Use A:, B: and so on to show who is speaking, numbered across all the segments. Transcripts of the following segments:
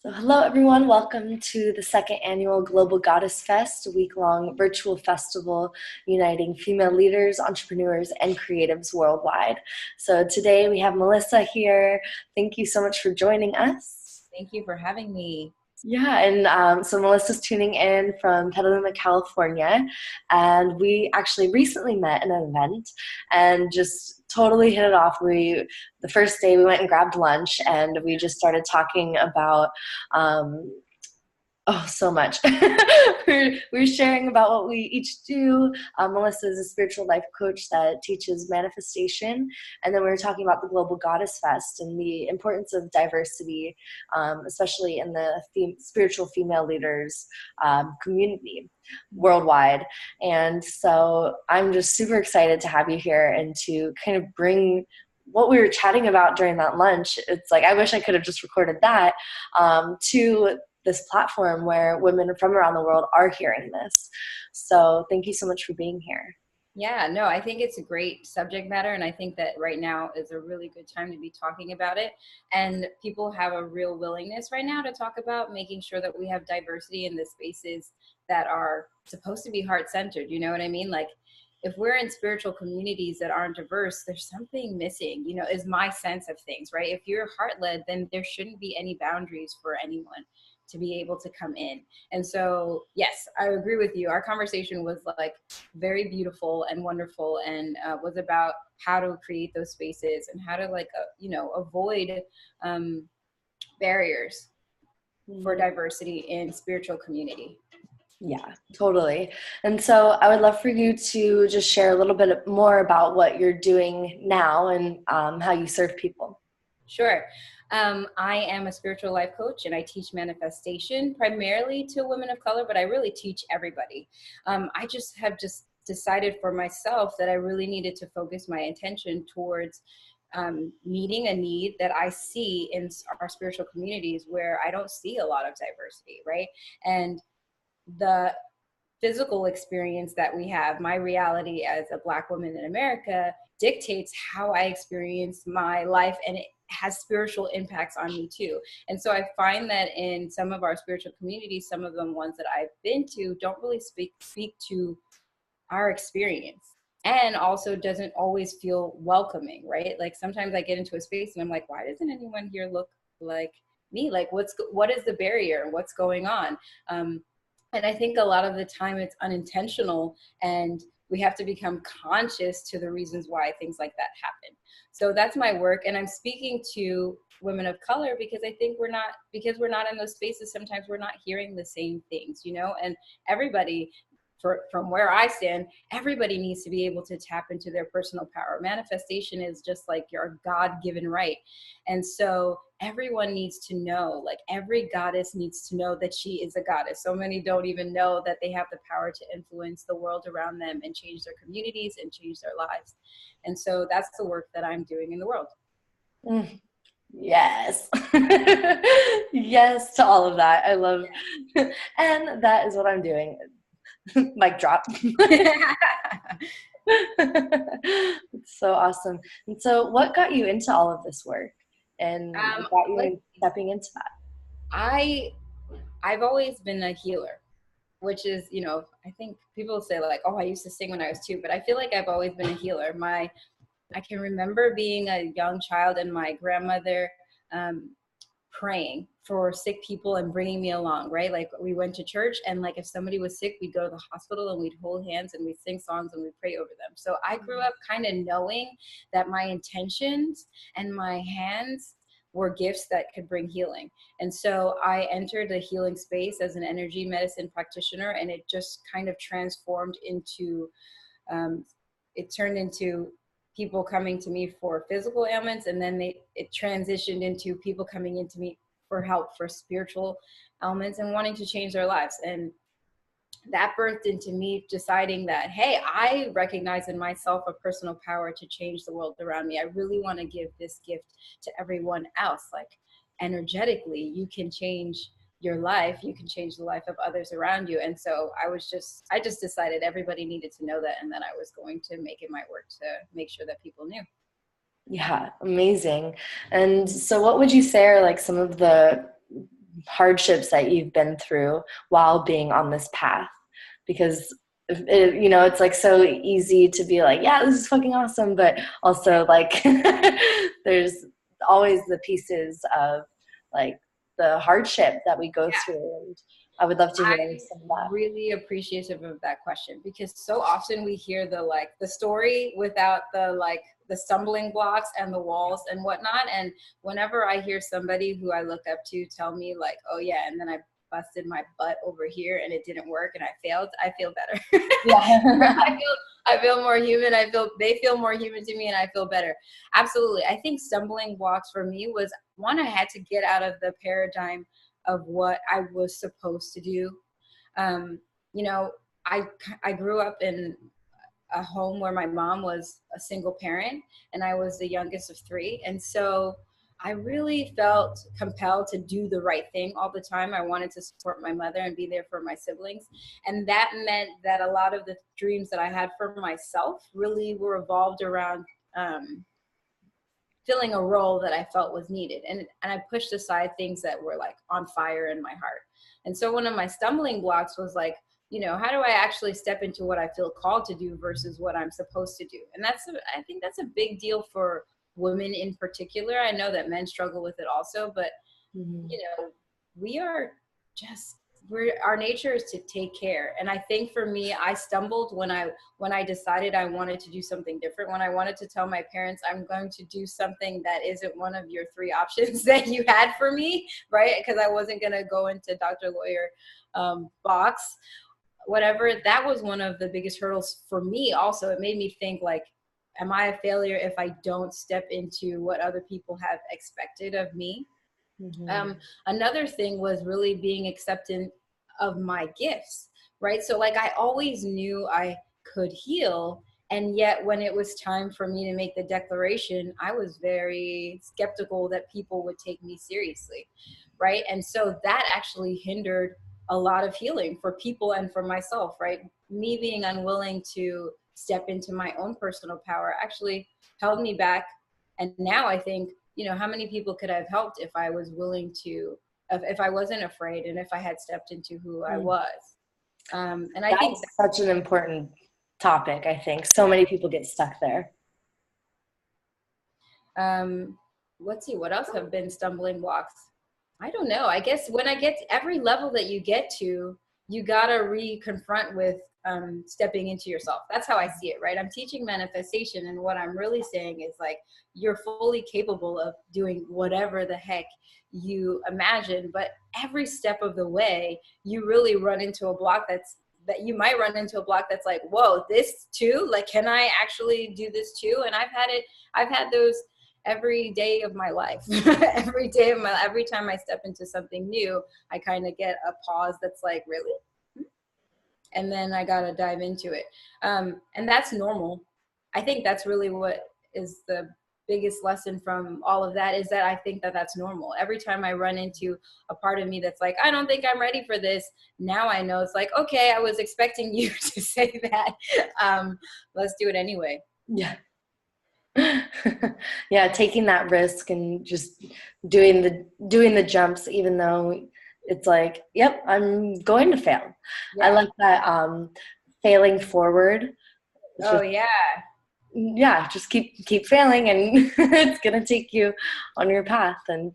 A: So hello everyone, welcome to the second annual Global Goddess Fest, a week-long virtual festival uniting female leaders, entrepreneurs, and creatives worldwide. So today we have Melissa here. Thank you so much for joining us.
B: Thank you for having me.
A: Yeah, and so Melissa's tuning in from Petaluma, California, and we actually recently met at an event and just totally hit it off. The first day we went and grabbed lunch, and we just started talking about so much. we were sharing about what we each do. Melissa is a spiritual life coach that teaches manifestation. And then we were talking about the Global Goddess Fest and the importance of diversity, especially in the spiritual female leaders community worldwide. And so I'm just super excited to have you here and to kind of bring what we were chatting about during that lunch. It's like, I wish I could have just recorded that to this platform where women from around the world are hearing this. So thank you so much for being here.
B: Yeah, no, I think it's a great subject matter. And I think that right now is a really good time to be talking about it. And people have a real willingness right now to talk about making sure that we have diversity in the spaces that are supposed to be heart-centered. You know what I mean? Like, if we're in spiritual communities that aren't diverse, there's something missing, is my sense of things, right? If you're heart-led, then there shouldn't be any boundaries for anyone to be able to come in. And so, yes, I agree with you. Our conversation was like very beautiful and wonderful, and was about how to create those spaces and how to avoid barriers for diversity in spiritual community.
A: Yeah, totally. And so I would love for you to just share a little bit more about what you're doing now and how you serve people.
B: Sure. I am a spiritual life coach, and I teach manifestation primarily to women of color, but I really teach everybody. I have decided for myself that I really needed to focus my attention towards meeting a need that I see in our spiritual communities where I don't see a lot of diversity, right? And the physical experience that we have, my reality as a Black woman in America, dictates how I experience my life, and it has spiritual impacts on me too. And so I find that in some of our spiritual communities, some of the ones that I've been to don't really speak to our experience, and also doesn't always feel welcoming, right? Like sometimes I get into a space and I'm like, why doesn't anyone here look like me? Like what is the barrier? What's going on? And I think a lot of the time it's unintentional, and we have to become conscious to the reasons why things like that happen. So that's my work. And I'm speaking to women of color because I think we're not in those spaces. Sometimes we're not hearing the same things, and everybody, from where I stand, everybody needs to be able to tap into their personal power. Manifestation is just like your God-given right. And so everyone needs to know, like every goddess needs to know that she is a goddess. So many don't even know that they have the power to influence the world around them and change their communities and change their lives. And so that's the work that I'm doing in the world.
A: Yes. Yes to all of that. I love, and that is what I'm doing. Mic drop. It's so awesome. And so what got you into all of this work and got you stepping into that?
B: I've always been a healer, which is, I think people say like, oh, I used to sing when I was 2, but I feel like I've always been a healer. I can remember being a young child and my grandmother praying for sick people and bringing me along, right? Like we went to church, and like if somebody was sick, we'd go to the hospital and we'd hold hands and we'd sing songs and we'd pray over them. So I grew up kind of knowing that my intentions and my hands were gifts that could bring healing. And so I entered the healing space as an energy medicine practitioner, and it just kind of transformed into, it turned into people coming to me for physical ailments, and then it transitioned into people coming into me for help for spiritual elements and wanting to change their lives. And that birthed into me deciding that, hey, I recognize in myself a personal power to change the world around me. I really want to give this gift to everyone else. Like energetically, you can change your life, you can change the life of others around you. And so I just decided everybody needed to know that, and that I was going to make it my work to make sure that people knew.
A: Yeah, amazing. And so what would you say are like some of the hardships that you've been through while being on this path, because it's like so easy to be like, yeah, this is fucking awesome, but also like there's always the pieces of like the hardship that we go through, and I would love to hear some of that.
B: Really appreciative of that question, because so often we hear the story without the stumbling blocks and the walls and whatnot. And whenever I hear somebody who I look up to tell me like, oh yeah, and then I busted my butt over here and it didn't work and I failed, I feel better.
A: Yeah.
B: I feel more human. They feel more human to me, and I feel better. Absolutely. I think stumbling blocks for me was one, I had to get out of the paradigm of what I was supposed to do. You know, I grew up in a home where my mom was a single parent and I was the youngest of three. And so I really felt compelled to do the right thing all the time. I wanted to support my mother and be there for my siblings. And that meant that a lot of the dreams that I had for myself really were revolved around filling a role that I felt was needed. And I pushed aside things that were like on fire in my heart. And so one of my stumbling blocks was like, how do I actually step into what I feel called to do versus what I'm supposed to do? And I think that's a big deal for women in particular. I know that men struggle with it also, but we are just, our nature is to take care. And I think for me, I stumbled when I decided I wanted to do something different, when I wanted to tell my parents, I'm going to do something that isn't one of your three options that you had for me, right? Because I wasn't going to go into doctor, lawyer, box, whatever. That was one of the biggest hurdles for me. Also, it made me think like, am I a failure if I don't step into what other people have expected of me? Another thing was really being accepting of my gifts, right? So like I always knew I could heal. And yet when it was time for me to make the declaration, I was very skeptical that people would take me seriously, right? And so that actually hindered a lot of healing for people and for myself, right? Me being unwilling to step into my own personal power actually held me back. And now I think, how many people could I have helped if I was willing to, if I wasn't afraid and if I had stepped into who I was. And I think
A: that's such an important topic. I think so many people get stuck there.
B: Let's see, what else have been stumbling blocks? I don't know. I guess when I get to every level that you get to, you gotta reconfront with stepping into yourself. That's how I see it, right? I'm teaching manifestation, and what I'm really saying is like, you're fully capable of doing whatever the heck you imagine, but every step of the way, you really run into a block that you might run into a block that's like, whoa, this too? Like, can I actually do this too? And I've had those every day of my life. Every time I step into something new, I kind of get a pause that's like, really? And then I got to dive into it. And that's normal. I think that's really what is the biggest lesson from all of that, is that I think that that's normal. Every time I run into a part of me that's like, I don't think I'm ready for this. Now I know it's like, okay, I was expecting you to say that. Let's do it anyway.
A: Yeah. Yeah, taking that risk and just doing the jumps, even though it's like, yep, I'm going to fail. Yeah. I like that, failing forward. Just keep failing, and it's gonna take you on your path, and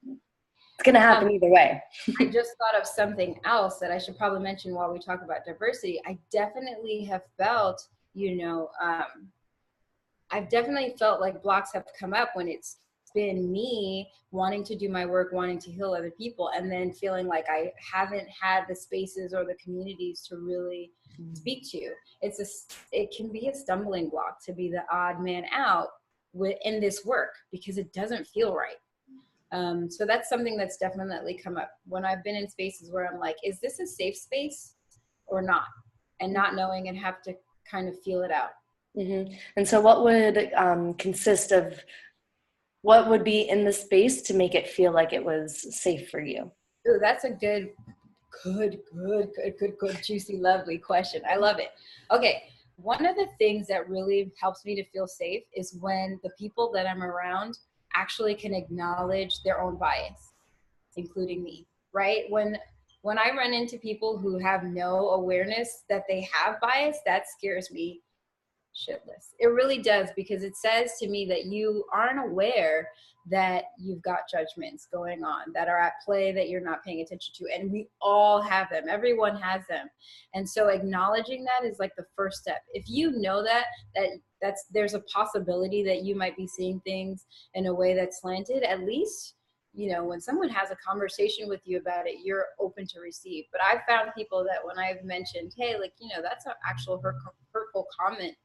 A: it's gonna happen either way.
B: I just thought of something else that I should probably mention while we talk about diversity. I definitely have felt, I've definitely felt like blocks have come up when it's been me wanting to do my work, wanting to heal other people, and then feeling like I haven't had the spaces or the communities to really speak to. It can be a stumbling block to be the odd man out in this work because it doesn't feel right. So that's something that's definitely come up when I've been in spaces where I'm like, is this a safe space or not? And not knowing, and have to kind of feel it out.
A: Mm-hmm. And so what would consist of, what would be in the space to make it feel like it was safe for you?
B: Ooh, that's a good, juicy, lovely question. I love it. Okay. One of the things that really helps me to feel safe is when the people that I'm around actually can acknowledge their own bias. including me, right? When I run into people who have no awareness that they have bias, that scares me shitless. It really does, because it says to me that you aren't aware that you've got judgments going on that are at play that you're not paying attention to. And we all have them. Everyone has them. And so acknowledging that is like the first step. If you know that's there's a possibility that you might be seeing things in a way that's slanted, at least, you know, when someone has a conversation with you about it, you're open to receive. But I've found people that when I've mentioned, hey, like, you know, that's an actual hurtful comment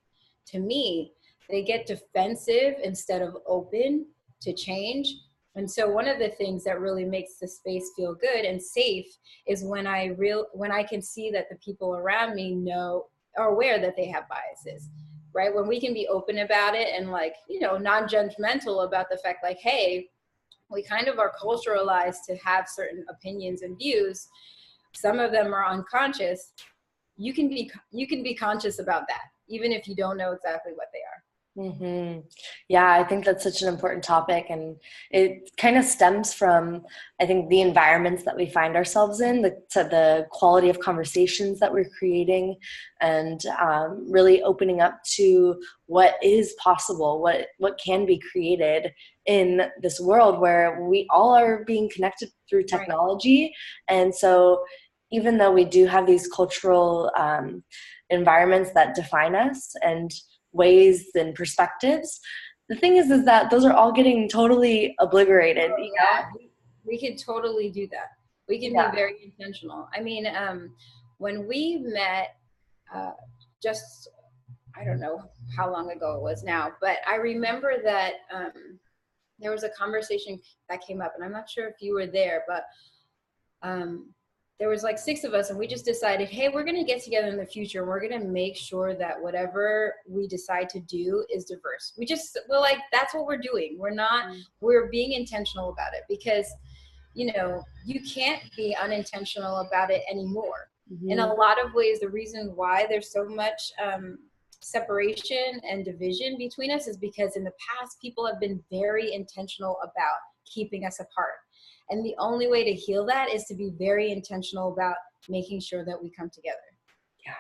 B: to me, they get defensive instead of open to change. And so one of the things that really makes the space feel good and safe is when I can see that the people around me are aware that they have biases, right? When we can be open about it and, like, you know, non-judgmental about the fact, like, hey, we kind of are culturalized to have certain opinions and views. Some of them are unconscious. You can be conscious about that, even if you don't know exactly what they are.
A: Mm-hmm. Yeah, I think that's such an important topic, and it kind of stems from, I think, the environments that we find ourselves in, to the quality of conversations that we're creating, and really opening up to what is possible, what can be created in this world where we all are being connected through technology. Right. And so even though we do have these cultural environments that define us and ways and perspectives, the thing is that those are all getting totally obliterated.
B: Oh, yeah, we can totally do that. We can be very intentional. I mean, when we met, just, I don't know how long ago it was now, but I remember that there was a conversation that came up, and I'm not sure if you were there, but there was like 6 of us, and we just decided, hey, we're going to get together in the future, and we're going to make sure that whatever we decide to do is diverse. We're like, that's what we're doing. We're being intentional about it, because, you know, you can't be unintentional about it anymore. Mm-hmm. In a lot of ways, the reason why there's so much separation and division between us is because in the past, people have been very intentional about keeping us apart. And the only way to heal that is to be very intentional about making sure that we come together.
A: Yeah,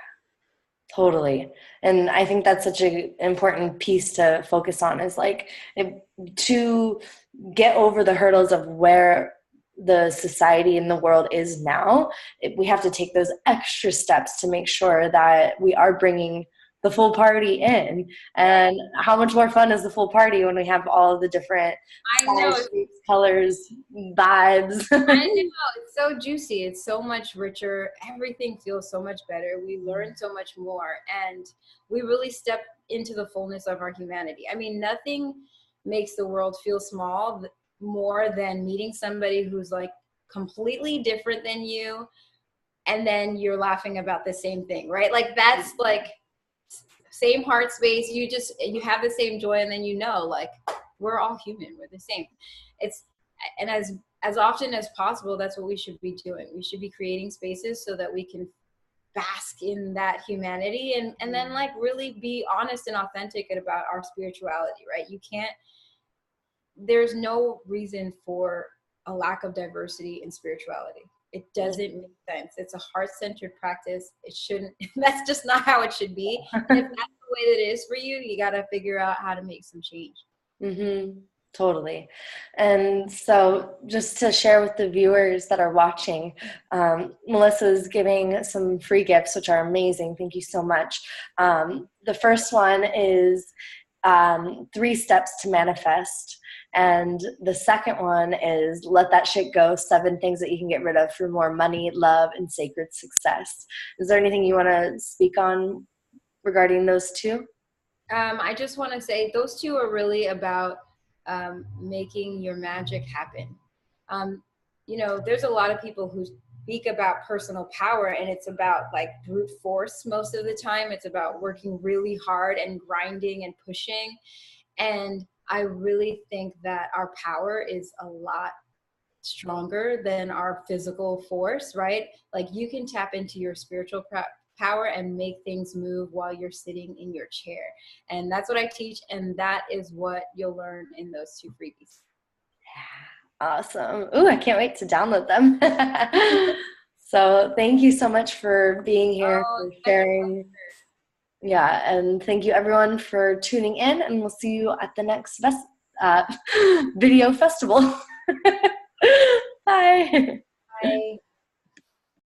A: totally. And I think that's such an important piece to focus on, is like to get over the hurdles of where the society and the world is now. We have to take those extra steps to make sure that we are bringing the full party in. And how much more fun is the full party when we have all the different size, shapes, colors, vibes.
B: I know, it's so juicy. It's so much richer. Everything feels so much better. We learn so much more, and we really step into the fullness of our humanity. I mean, nothing makes the world feel small more than meeting somebody who's like completely different than you, and then you're laughing about the same thing, right? Like, that's like same heart space. You have the same joy, and then, you know, like, we're all human. We're the same. And as often as possible, that's what we should be doing. We should be creating spaces so that we can bask in that humanity, and then, like, really be honest and authentic about our spirituality, right? There's no reason for a lack of diversity in spirituality. It doesn't make sense. It's a heart-centered practice. It shouldn't, that's just not how it should be. And if that's the way that it is for you, you got to figure out how to make some change.
A: Mm-hmm. Totally. And so just to share with the viewers that are watching, Melissa's giving some free gifts, which are amazing. Thank you so much. The first one is 3 steps to manifest. And the second one is let that shit go, 7 things that you can get rid of for more money, love, and sacred success. Is there anything you want to speak on regarding those 2?
B: I just want to say those 2 are really about making your magic happen. You know, there's a lot of people who speak about personal power, and it's about like brute force most of the time. It's about working really hard and grinding and pushing. And I really think that our power is a lot stronger than our physical force, right? Like, you can tap into your spiritual power and make things move while you're sitting in your chair. And that's what I teach, and that is what you'll learn in those 2 freebies.
A: Awesome. Ooh, I can't wait to download them. So thank you so much for being here,
B: Oh,
A: for
B: my
A: sharing. Yeah, and thank you everyone for tuning in, and we'll see you at the next uh, video festival. Bye.
B: pleasure.